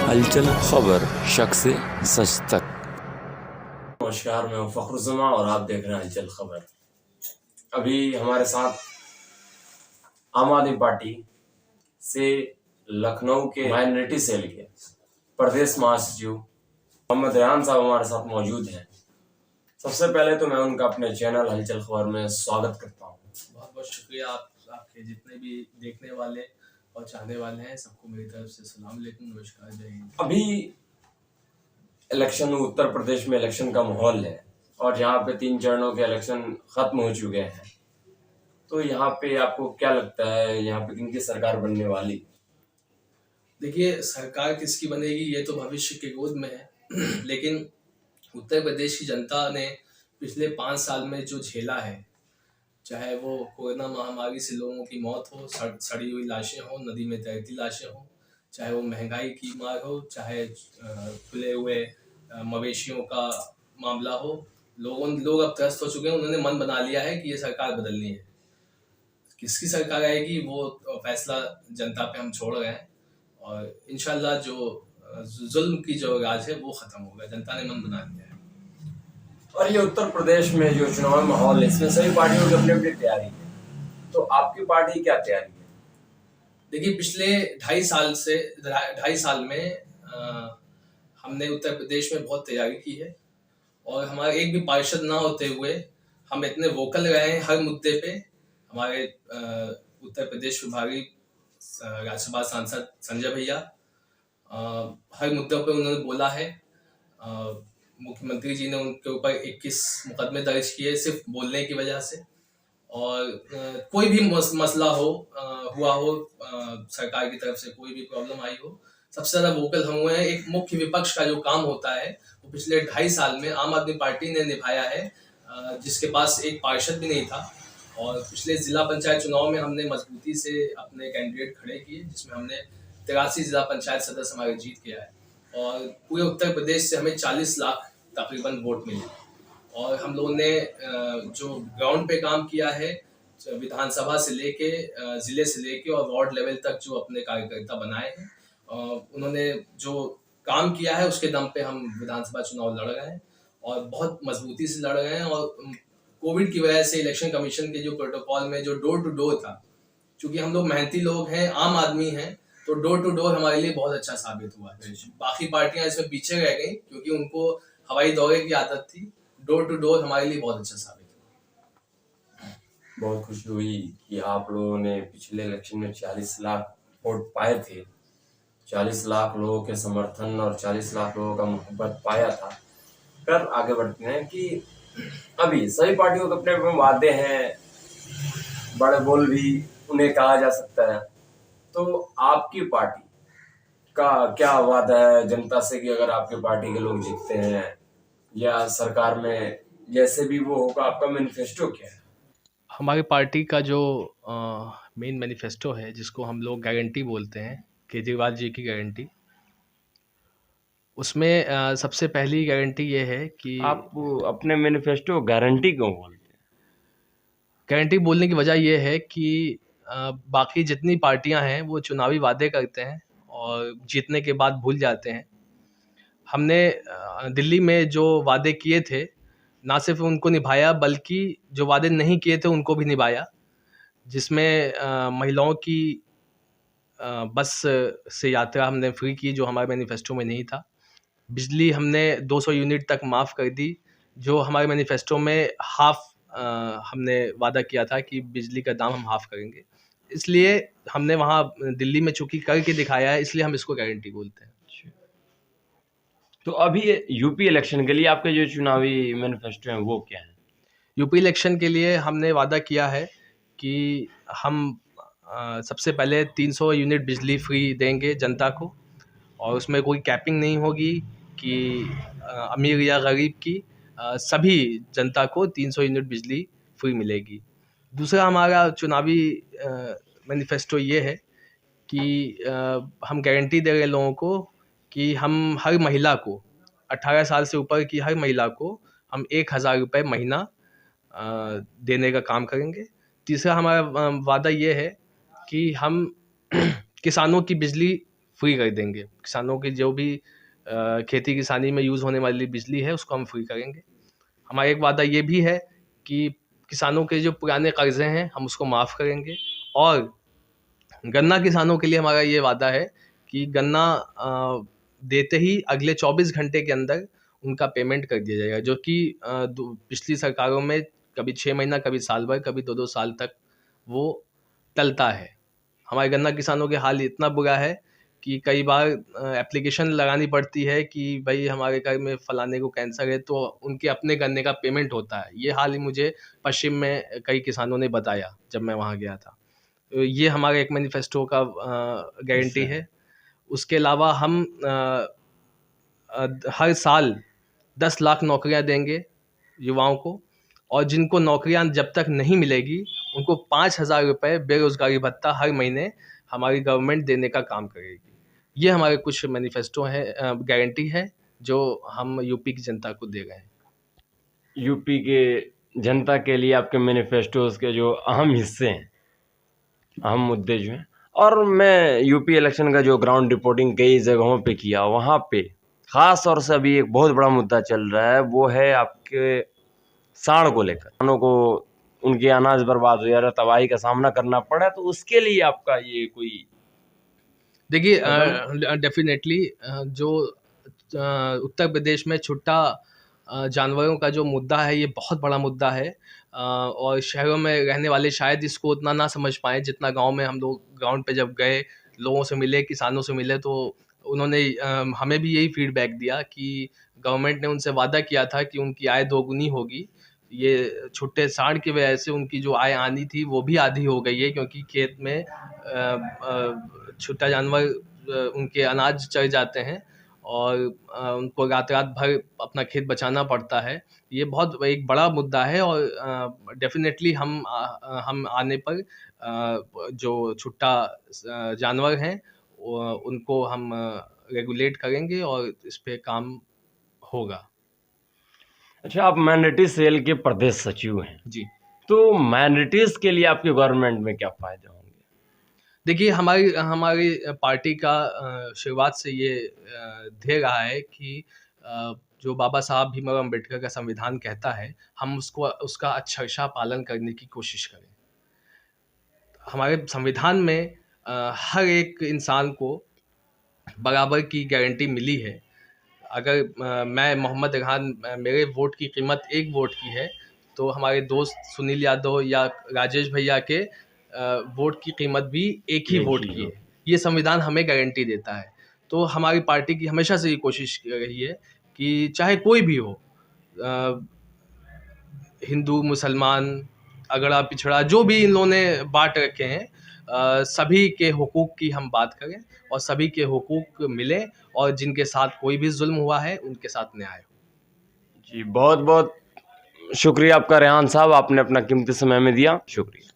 हलचल खबर, शक से सच तक। नमस्कार, मैं हूं फखरुज़्ज़मा और आप देख रहे हैं हलचल खबर। अभी हमारे साथ आम आदमी पार्टी से लखनऊ के माइनॉरिटी सेल के प्रदेश महासचिव मोहम्मद रेहान साहब हमारे साथ मौजूद हैं। सबसे पहले तो मैं उनका अपने चैनल हलचल खबर में स्वागत करता हूं। बहुत बहुत शुक्रिया। आपके जितने भी देखने वाले और चाहने वाले हैं सबको मेरी तरफ से सलाम अलैकुम, नमस्कार, जय हिंद। अभी इलेक्शन, उत्तर प्रदेश में इलेक्शन का माहौल है और यहाँ पे 3 चरणों के इलेक्शन खत्म हो चुके हैं। तो यहाँ पे आपको क्या लगता है, यहाँ पे किनकी सरकार बनने वाली? देखिए, सरकार किसकी बनेगी ये तो भविष्य के गोद में है लेकिन उत्तर प्रदेश की जनता ने पिछले 5 साल में जो झेला है, चाहे वो कोरोना महामारी से लोगों की मौत हो, सड़ी हुई लाशें हो, नदी में तैरती लाशें हो, चाहे वो महंगाई की मार हो, चाहे खुले हुए मवेशियों का मामला हो, लोग अब त्रस्त हो चुके हैं। उन्होंने मन बना लिया है कि ये सरकार बदलनी है। किसकी सरकार आएगी वो फैसला जनता पे हम छोड़ रहे हैं और इंशाल्लाह जो जुल्म की जो राज है वो खत्म होगा। जनता ने मन बना लिया है। और ये उत्तर प्रदेश में जो चुनावी माहौल है, इसमें सभी पार्टियों की अपनी अपनी तैयारी है। तो आपकी पार्टी की क्या तैयारी है? देखिए, पिछले 2.5 साल में हमने उत्तर प्रदेश में बहुत तैयारी की है और हमारे एक भी पार्षद ना होते हुए हम इतने वोकल रहे हैं हर मुद्दे पे। हमारे उत्तर प्रदेश विभागीय राज्यसभा सांसद संजय भैया हर मुद्दों पे उन्होंने बोला है। मुख्यमंत्री जी ने उनके ऊपर 21 मुकदमे दर्ज किए सिर्फ बोलने की वजह से। और कोई भी मसला हो, हुआ हो, सरकार की तरफ से कोई भी प्रॉब्लम आई हो, सबसे ज्यादा वोकल हम हुए हैं। एक मुख्य विपक्ष का जो काम होता है वो पिछले 2.5 साल में आम आदमी पार्टी ने निभाया है, जिसके पास एक पार्षद भी नहीं था। और पिछले जिला पंचायत चुनाव में हमने मजबूती से अपने कैंडिडेट खड़े किए, जिसमें हमने 83 जिला पंचायत सदस्य हमारे जीत के आए और पूरे उत्तर प्रदेश से हमें 40 लाख तकरीबन वोट मिले। और हम लोगों ने जो ग्राउंड पे काम किया है, विधानसभा से लेके जिले से लेके और वार्ड लेवल तक जो अपने कार्यकर्ता बनाए हैं, उन्होंने जो काम किया है उसके दम पे हम विधानसभा चुनाव लड़ रहे हैं और बहुत मजबूती से लड़ रहे हैं। और कोविड की वजह से इलेक्शन कमीशन के जो प्रोटोकॉल में जो डोर टू डोर था, क्योंकि हम लोग मेहनती लोग हैं, आम आदमी हैं, तो डोर टू डोर हमारे लिए बहुत अच्छा साबित हुआ है। बाकी पार्टियां इसमें पीछे रह गई क्योंकि उनको हवाई दौरे की आदत थी। डोर टू डोर हमारे लिए बहुत अच्छा साबित हुआ। बहुत खुशी हुई कि आप लोगों ने पिछले इलेक्शन में 40 लाख वोट पाए थे। 40 लाख लोगों के समर्थन और 40 लाख लोगों का मोहब्बत पाया था। फिर आगे बढ़ते हैं कि अभी सभी पार्टियों के अपने अपने वादे हैं, बड़े बोल भी उन्हें कहा जा सकता है। तो आपकी पार्टी का क्या वादा है जनता से कि अगर आपकी पार्टी के लोग जीतते हैं या सरकार में जैसे भी वो होगा, आपका मैनिफेस्टो क्या है? हमारी पार्टी का जो मेन मैनिफेस्टो है, जिसको हम लोग गारंटी बोलते हैं, केजरीवाल जी की गारंटी, उसमें सबसे पहली गारंटी ये है कि आप अपने मैनिफेस्टो गारंटी क्यों बोलते हैं? गारंटी बोलने की वजह ये है कि बाकी जितनी पार्टियां हैं वो चुनावी वादे करते हैं और जीतने के बाद भूल जाते हैं। हमने दिल्ली में जो वादे किए थे, ना सिर्फ उनको निभाया बल्कि जो वादे नहीं किए थे उनको भी निभाया, जिसमें महिलाओं की बस से यात्रा हमने फ्री की, जो हमारे मैनिफेस्टो में नहीं था। बिजली हमने 200 यूनिट तक माफ़ कर दी, जो हमारे मैनिफेस्टो में हाफ हमने वादा किया था कि बिजली का दाम हम हाफ करेंगे। इसलिए हमने वहाँ दिल्ली में चूंकि करके दिखाया है, इसलिए हम इसको गारंटी बोलते हैं। तो अभी यूपी इलेक्शन के लिए आपके जो चुनावी मैनिफेस्टो हैं वो क्या है? यूपी इलेक्शन के लिए हमने वादा किया है कि हम सबसे पहले 300 यूनिट बिजली फ्री देंगे जनता को, और उसमें कोई कैपिंग नहीं होगी कि अमीर या गरीब की, सभी जनता को 300 यूनिट बिजली फ्री मिलेगी। दूसरा हमारा चुनावी मैनिफेस्टो ये है कि हम गारंटी दे रहे हैं लोगों को कि हम हर महिला को, 18 साल से ऊपर की हर महिला को हम 1,000 रुपये महीना देने का काम करेंगे। तीसरा हमारा वादा ये है कि हम किसानों की बिजली फ्री कर देंगे। किसानों की जो भी खेती किसानी में यूज़ होने वाली बिजली है उसको हम फ्री करेंगे। हमारा एक वादा ये भी है कि किसानों के जो पुराने कर्जे हैं हम उसको माफ़ करेंगे। और गन्ना किसानों के लिए हमारा ये वादा है कि गन्ना देते ही अगले 24 घंटे के अंदर उनका पेमेंट कर दिया जाएगा, जो कि पिछली सरकारों में कभी 6 महीना, कभी साल भर, कभी 2-2 साल तक वो टलता है। हमारे गन्ना किसानों के हाल इतना बुरा है कि कई बार एप्लीकेशन लगानी पड़ती है कि भाई हमारे घर में फलाने को कैंसर है, तो उनके अपने गन्ने का पेमेंट होता है। ये हाल ही मुझे पश्चिम में कई किसानों ने बताया जब मैं वहाँ गया था। तो ये हमारे एक मैनिफेस्टो का गारंटी है। उसके अलावा हम हर साल 10 लाख नौकरियां देंगे युवाओं को, और जिनको नौकरियां जब तक नहीं मिलेगी उनको 5,000 रुपये बेरोजगारी भत्ता हर महीने हमारी गवर्नमेंट देने का काम करेगी। ये हमारे कुछ मैनिफेस्टो है, गारंटी है जो हम यूपी की जनता को दे रहे हैं। यूपी के जनता के लिए आपके मैनिफेस्टोज के जो अहम हिस्से हैं, अहम मुद्दे जो हैं, और मैं यूपी इलेक्शन का जो ग्राउंड रिपोर्टिंग कई जगहों पे किया, वहाँ पे ख़ास तौर से अभी एक बहुत बड़ा मुद्दा चल रहा है, वो है आपके साढ़ को लेकर। किसानों को उनके अनाज बर्बाद हो जा रहा है, तबाही का सामना करना पड़ा, तो उसके लिए आपका ये कोई? देखिए, डेफिनेटली जो उत्तर प्रदेश में छुट्टा जानवरों का जो मुद्दा है ये बहुत बड़ा मुद्दा है, और शहरों में रहने वाले शायद इसको उतना ना समझ पाएँ जितना गांव में हम लोग ग्राउंड पे जब गए, लोगों से मिले, किसानों से मिले, तो उन्होंने हमें भी यही फीडबैक दिया कि गवर्नमेंट ने उनसे वादा किया था कि उनकी आय दोगुनी होगी। ये छुट्टे सांड की वजह से उनकी जो आय आनी थी वो भी आधी हो गई है, क्योंकि खेत में छुट्टा जानवर उनके अनाज चर जाते हैं और उनको रात रात भर अपना खेत बचाना पड़ता है। ये बहुत एक बड़ा मुद्दा है, और डेफिनेटली हम आने पर जो छुट्टा जानवर हैं उनको हम रेगुलेट करेंगे और इस पे काम होगा। अच्छा, आप माइनॉरिटी सेल के प्रदेश सचिव हैं जी। तो माइनॉरिटीज के लिए आपके गवर्नमेंट में क्या फायदे होंगे? देखिए, हमारी पार्टी का शुरुआत से ये ध्येय रहा है कि जो बाबा साहब भीमराव अम्बेडकर का संविधान कहता है, हम उसका अक्षरशः पालन करने की कोशिश करें। हमारे संविधान में हर एक इंसान को बराबर की गारंटी मिली है। अगर मैं मोहम्मद रेहान, मेरे वोट की कीमत 1 वोट की है, तो हमारे दोस्त सुनील यादव या राजेश भैया के वोट की कीमत भी 1 ही वोट की है। ये संविधान हमें गारंटी देता है। तो हमारी पार्टी की हमेशा से ये कोशिश रही है कि चाहे कोई भी हो, हिंदू, मुसलमान, अगड़ा पिछड़ा, जो भी इन लोगों ने बांट रखे हैं, सभी के हुकूक की हम बात करें और सभी के हुकूक मिले, और जिनके साथ कोई भी जुल्म हुआ है उनके साथ न्याय हो। जी, बहुत बहुत शुक्रिया आपका रेहान साहब, आपने अपना कीमती समय में दिया। शुक्रिया।